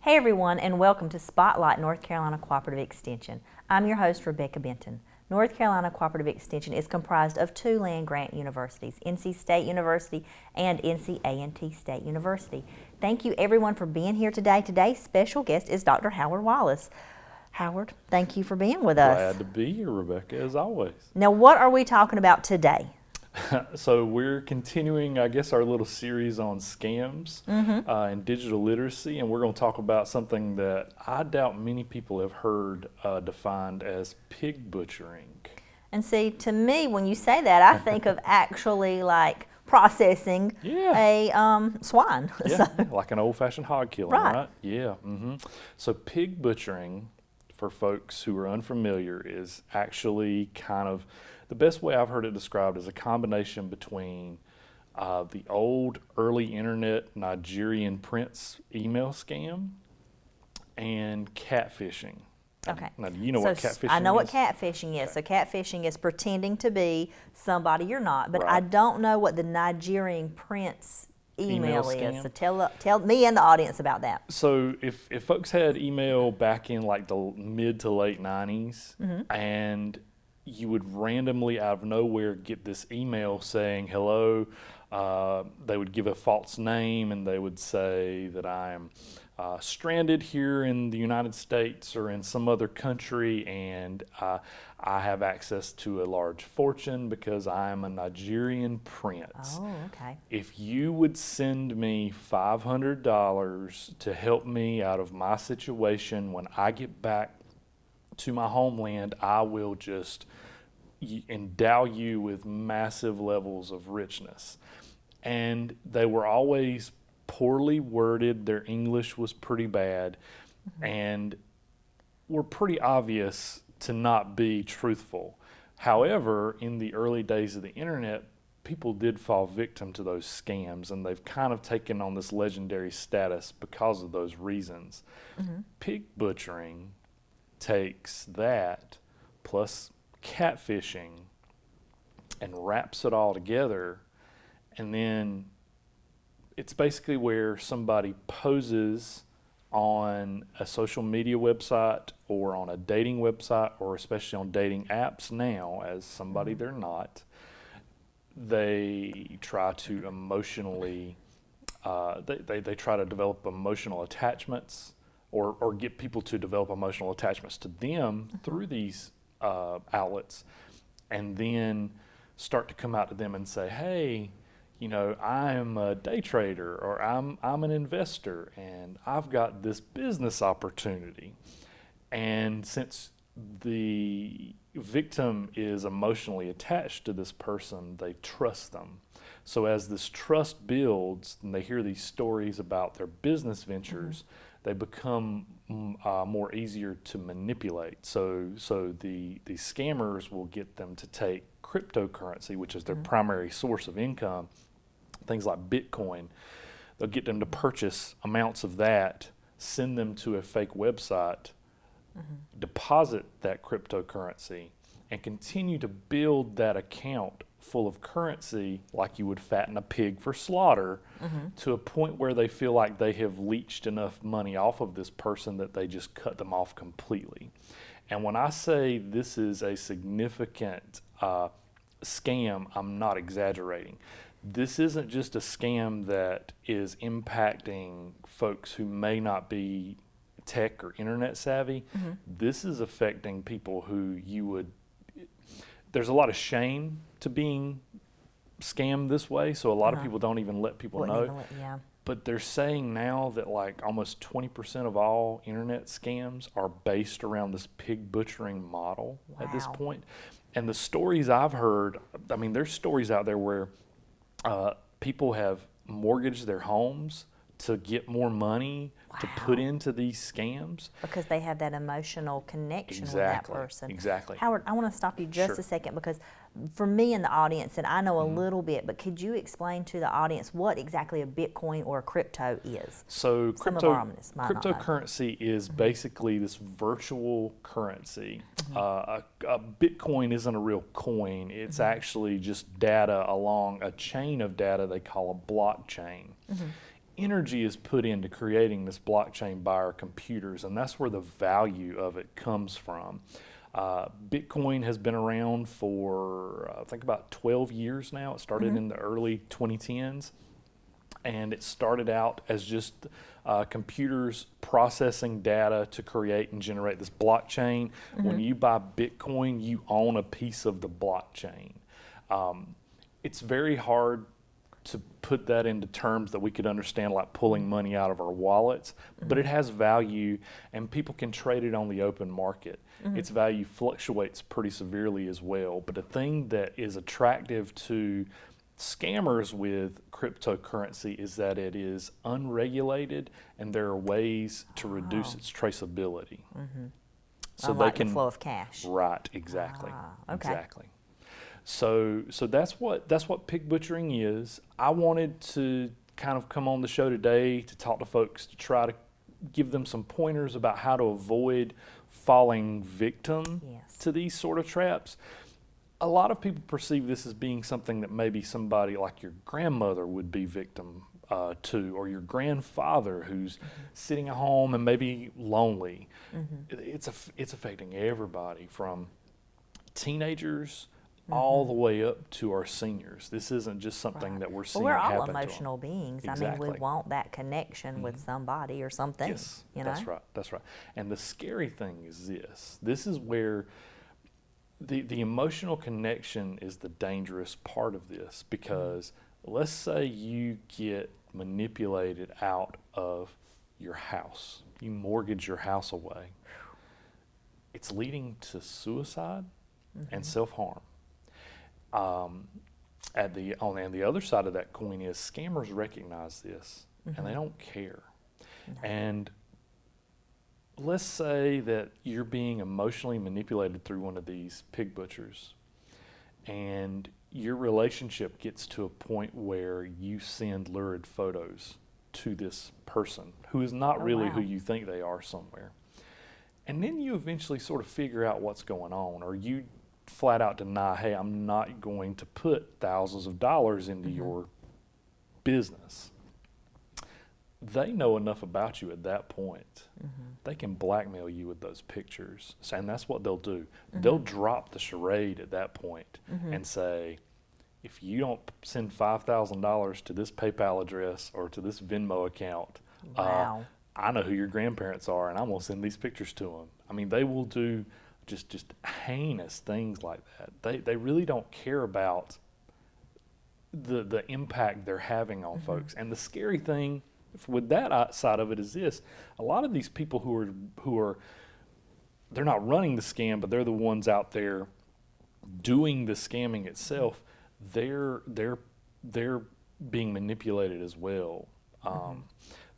Hey everyone, and welcome to Spotlight North Carolina Cooperative Extension. I'm your host, Rebecca Benton. North Carolina Cooperative Extension is comprised of two land-grant universities, NC State University and NC State University. Thank you everyone for being here today. Today's special guest is Dr. Howard Wallace. Howard, thank you for being with us. Glad to be here, Rebecca, as always. Now, what are we talking about today? So we're continuing, I guess, our little series on scams and digital literacy, and we're going to talk about something that I doubt many people have heard defined as pig butchering. And see, to me, when you say that, I think of actually like processing a swine. Yeah, like an old-fashioned hog killing, Right. Yeah. So pig butchering, for folks who are unfamiliar, is actually kind of the best way I've heard it described is a combination between the old early internet Nigerian prince email scam and catfishing. Okay. Now, do you know what catfishing is? I know what catfishing is. So catfishing is pretending to be somebody you're not, but I Right. don't know what the Nigerian prince email is. scam? So tell me and the audience about that. So if folks had email back in like the mid to late 90s and you would randomly out of nowhere get this email saying hello, they would give a false name and they would say that I am stranded here in the United States or in some other country, and I have access to a large fortune because I am a Nigerian prince. Oh, okay. If you would send me $500 to help me out of my situation when I get back to my homeland, I will just endow you with massive levels of richness. And they were always poorly worded. Their English was pretty bad and were pretty obvious to not be truthful. However, in the early days of the internet, people did fall victim to those scams, and they've kind of taken on this legendary status because of those reasons. Pig butchering takes that plus catfishing and wraps it all together, and then it's basically where somebody poses on a social media website or on a dating website, or especially on dating apps now, as somebody they're not. They try to emotionally they try to develop emotional attachments or get people to develop emotional attachments to them through these outlets, and then start to come out to them and say, hey, you know, I'm a day trader, or I'm an investor, and I've got this business opportunity. And since the victim is emotionally attached to this person, they trust them. So as this trust builds and they hear these stories about their business ventures, they become more easier to manipulate. So the scammers will get them to take cryptocurrency, which is their primary source of income, things like Bitcoin. They'll get them to purchase amounts of that, send them to a fake website, deposit that cryptocurrency, and continue to build that account full of currency like you would fatten a pig for slaughter, to a point where they feel like they have leached enough money off of this person that they just cut them off completely. And when I say this is a significant scam, I'm not exaggerating. This isn't just a scam that is impacting folks who may not be tech or internet savvy. This is affecting people who there's a lot of shame to being scammed this way, so a lot of people don't even let people know. But they're saying now that like almost 20% of all internet scams are based around this pig butchering model at this point. And the stories I've heard, I mean, there's stories out there where people have mortgaged their homes to get more money to put into these scams. Because they have that emotional connection with that person. Exactly. Howard, I want to stop you just a second, because for me in the audience, and I know a little bit, but could you explain to the audience what exactly a Bitcoin or a crypto is? So Some of our audience might not know. cryptocurrency is basically this virtual currency. A Bitcoin isn't a real coin. It's actually just data along a chain of data they call a blockchain. energy is put into creating this blockchain by our computers, and that's where the value of it comes from. Bitcoin has been around for, I think, about 12 years now. It started in the early 2010s, and it started out as just computers processing data to create and generate this blockchain. When you buy Bitcoin, you own a piece of the blockchain. It's very hard to put that into terms that we could understand, like pulling money out of our wallets, but it has value, and people can trade it on the open market. Its value fluctuates pretty severely as well, but the thing that is attractive to scammers with cryptocurrency is that it is unregulated, and there are ways to reduce its traceability. So unlike the flow of cash. Right, exactly. Okay. Exactly. So that's what pig butchering is. I wanted to kind of come on the show today to talk to folks, to try to give them some pointers about how to avoid falling victim to these sort of traps. A lot of people perceive this as being something that maybe somebody like your grandmother would be victim to, or your grandfather who's sitting at home and maybe lonely. It's affecting everybody from teenagers all the way up to our seniors. This isn't just something that we're seeing happen to them. We're all emotional beings. Exactly. I mean, we want that connection with somebody or something. Yes, you know? that's right. And the scary thing is this. This is where the emotional connection is the dangerous part of this, because let's say you get manipulated out of your house. You mortgage your house away. It's leading to suicide and self-harm. On the other side of that coin is scammers recognize this and they don't care. And let's say that you're being emotionally manipulated through one of these pig butchers, and your relationship gets to a point where you send lurid photos to this person who is not really who you think they are somewhere. And then you eventually sort of figure out what's going on, or you flat out deny, hey, I'm not going to put thousands of dollars into your business. They know enough about you at that point. They can blackmail you with those pictures. And that's what they'll do. They'll drop the charade at that point and say, if you don't send $5,000 to this PayPal address or to this Venmo account, I know who your grandparents are, and I'm going to send these pictures to them. I mean, they will do just heinous things like that. They really don't care about the impact they're having on folks. And the scary thing with that side of it is this: a lot of these people who are they're not running the scam, but they're the ones out there doing the scamming itself. They're being manipulated as well.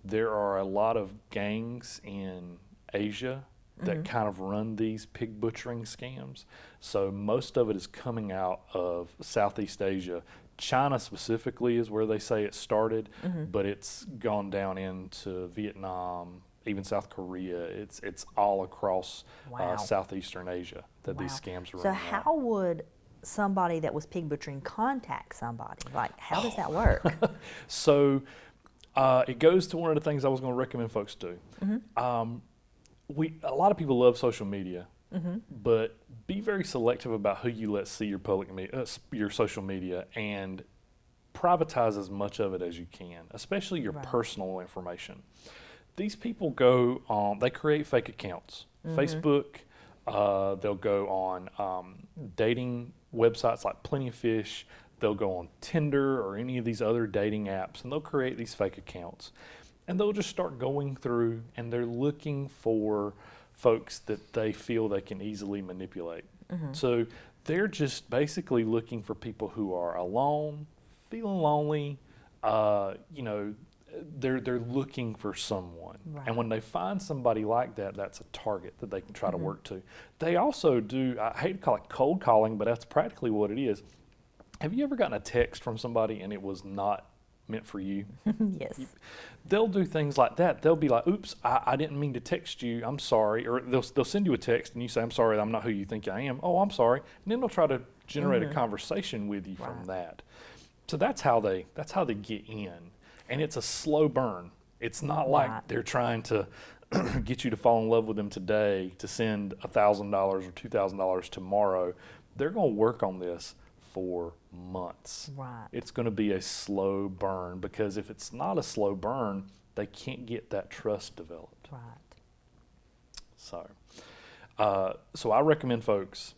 There are a lot of gangs in Asia that kind of run these pig butchering scams. So most of it is coming out of Southeast Asia. China specifically is where they say it started, but it's gone down into Vietnam, even South Korea. It's all across Southeastern Asia that these scams are running. So how would somebody that was pig butchering contact somebody? Like, how does that work? So it goes to one of the things I was going to recommend folks do. A lot of people love social media, but be very selective about who you let see your your social media, and privatize as much of it as you can, especially your personal information. These people go on, they create fake accounts. Facebook, they'll go on dating websites like Plenty of Fish. They'll go on Tinder or any of these other dating apps, and they'll create these fake accounts. And they'll just start going through, and they're looking for folks that they feel they can easily manipulate. So they're just basically looking for people who are alone, feeling lonely. They're looking for someone. And when they find somebody like that, that's a target that they can try to work to. They also do, I hate to call it cold calling, but that's practically what it is. Have you ever gotten a text from somebody and it was not meant for you? Yes. They'll do things like that. They'll be like, oops, I didn't mean to text you, I'm sorry. Or they'll send you a text and you say, I'm sorry, I'm not who you think I am. Oh, I'm sorry. And then they'll try to generate a conversation with you from that. So that's how they get in. And it's a slow burn. It's not like Right. they're trying to get you to fall in love with them today to send $1,000 or $2,000 tomorrow. They're going to work on this for months. Right. It's going to be a slow burn, because if it's not a slow burn, they can't get that trust developed. Right. So I recommend folks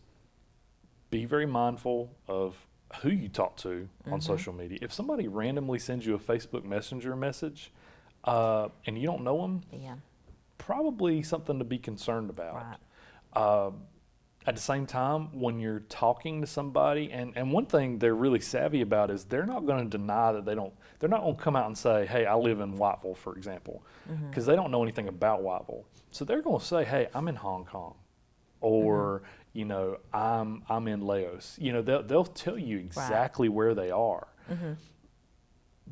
be very mindful of who you talk to on social media. If somebody randomly sends you a Facebook Messenger message and you don't know them, Yeah. probably something to be concerned about. Right. At the same time, when you're talking to somebody, and one thing they're really savvy about is they're not going to deny that they're not going to come out and say, hey, I live in Whiteville, for example, because they don't know anything about Whiteville. So they're going to say, hey, I'm in Hong Kong, or, you know, I'm in Laos. You know, they'll tell you exactly where they are,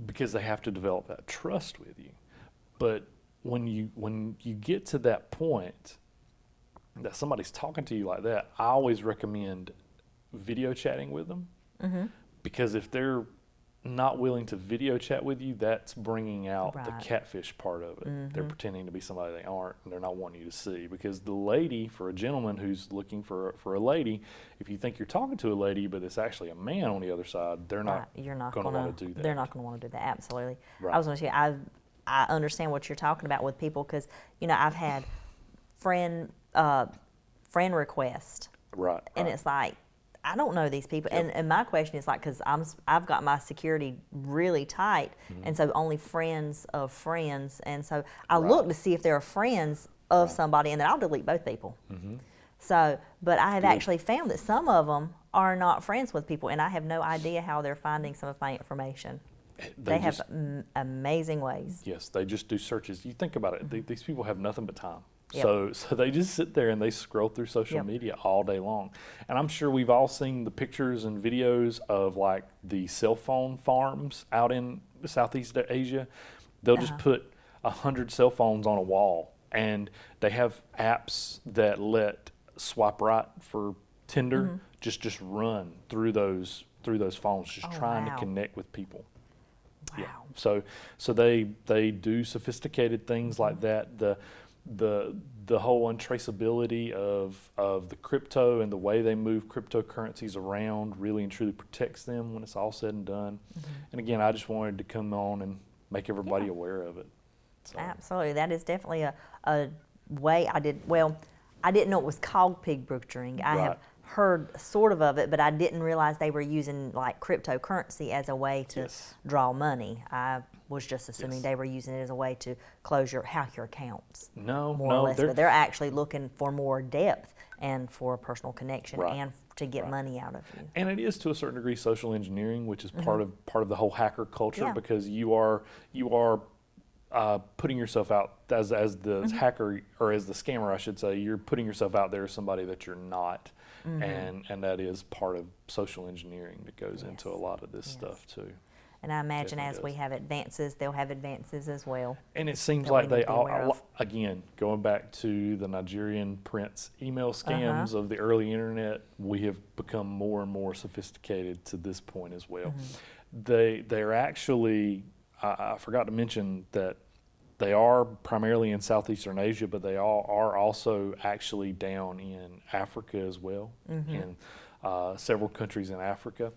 because they have to develop that trust with you. But when you get to that point that somebody's talking to you like that, I always recommend video chatting with them, because if they're not willing to video chat with you, that's bringing out the Right. catfish part of it. They're pretending to be somebody they aren't, and they're not wanting you to see. Because the lady, for a gentleman who's looking for a lady, if you think you're talking to a lady, but it's actually a man on the other side, they're not, You're not going to want to do that. They're not going to want to do that. Absolutely. Right. I was going to say, I understand what you're talking about with people, because, you know, I've had friend request, Right. and right. it's like, I don't know these people. Yep. And my question is like, because I've got my security really tight, and so only friends of friends, and so I look to see if they're friends of somebody, and then I'll delete both people. So, but I have actually found that some of them are not friends with people, and I have no idea how they're finding some of my information. They have amazing ways. Yes, they just do searches. You think about it, these people have nothing but time. Yep. So they just sit there and they scroll through social Yep. media all day long. And I'm sure we've all seen the pictures and videos of like the cell phone farms out in Southeast Asia. They'll just put 100 cell phones on a wall, and they have apps that let swipe right for Tinder just run through those phones, just trying to wow. connect with people. Wow. Yeah. So they do sophisticated things like that. The whole untraceability of the crypto and the way they move cryptocurrencies around really and truly protects them when it's all said and done. And again, I just wanted to come on and make everybody aware of it. So, Absolutely. That is definitely a way I didn't know it was called pig butchering. I have Right. heard sort of it, but I didn't realize they were using like cryptocurrency as a way to Yes. draw money. I was just assuming Yes. they were using it as a way to hack your accounts. No, more or no, less, but they're actually looking for more depth and for a personal connection Right. and to get Right. money out of you. And it is to a certain degree social engineering, which is part of the whole hacker culture, Yeah. because you are putting yourself out as the hacker, or as the scammer, I should say. You're putting yourself out there as somebody that you're not, and that is part of social engineering that goes into a lot of this stuff too. And I imagine Definitely as we does. have advances, they'll have advances as well. And it seems that we like need they to be all, aware of. again, going back to the Nigerian prince email scams of the early internet, we have become more and more sophisticated to this point as well. They're actually, I forgot to mention that they are primarily in Southeastern Asia, but they all are also actually down in Africa as well, in several countries in Africa.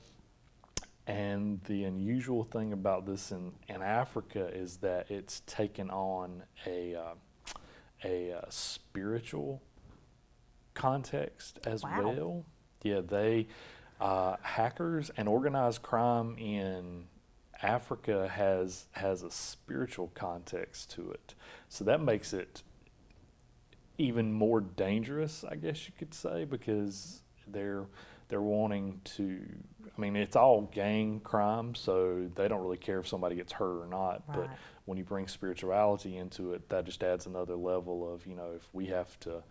And the unusual thing about this in Africa is that it's taken on a spiritual context as Wow. well. Yeah, they hackers and organized crime in Africa has a spiritual context to it. So that makes it even more dangerous, I guess you could say, because they're wanting to, I mean, it's all gang crime, so they don't really care if somebody gets hurt or not. But Right. when you bring spirituality into it, that just adds another level of, you know, if we have to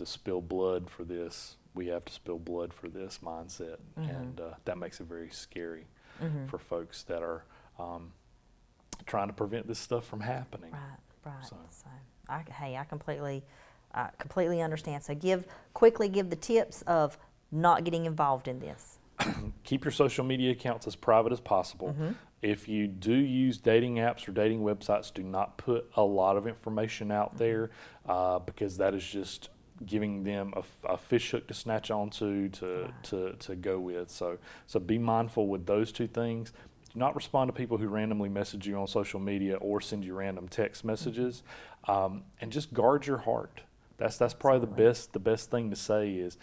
spill blood for this, we have to spill blood for this mindset. And that makes it very scary for folks that are trying to prevent this stuff from happening. Right. So. So, I completely understand. So quickly give the tips of not getting involved in this. keep your social media accounts as private as possible. If you do use dating apps or dating websites, do not put a lot of information out there because that is just giving them a fish hook to snatch onto to go with. So be mindful with those two things. Do not respond to people who randomly message you on social media or send you random text messages, and just guard your heart. That's probably the best thing to say is,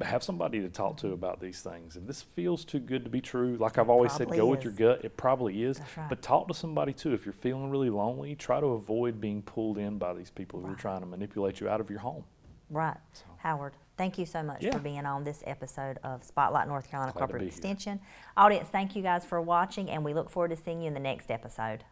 have somebody to talk to about these things. If this feels too good to be true, like I've always said, go with your gut. It probably is. That's right. But talk to somebody too. If you're feeling really lonely, try to avoid being pulled in by these people who are trying to manipulate you out of your home. Right. Howard, thank you so much Yeah. for being on this episode of Spotlight North Carolina Glad to Cooperative be here. Extension. Audience, thank you guys for watching, and we look forward to seeing you in the next episode.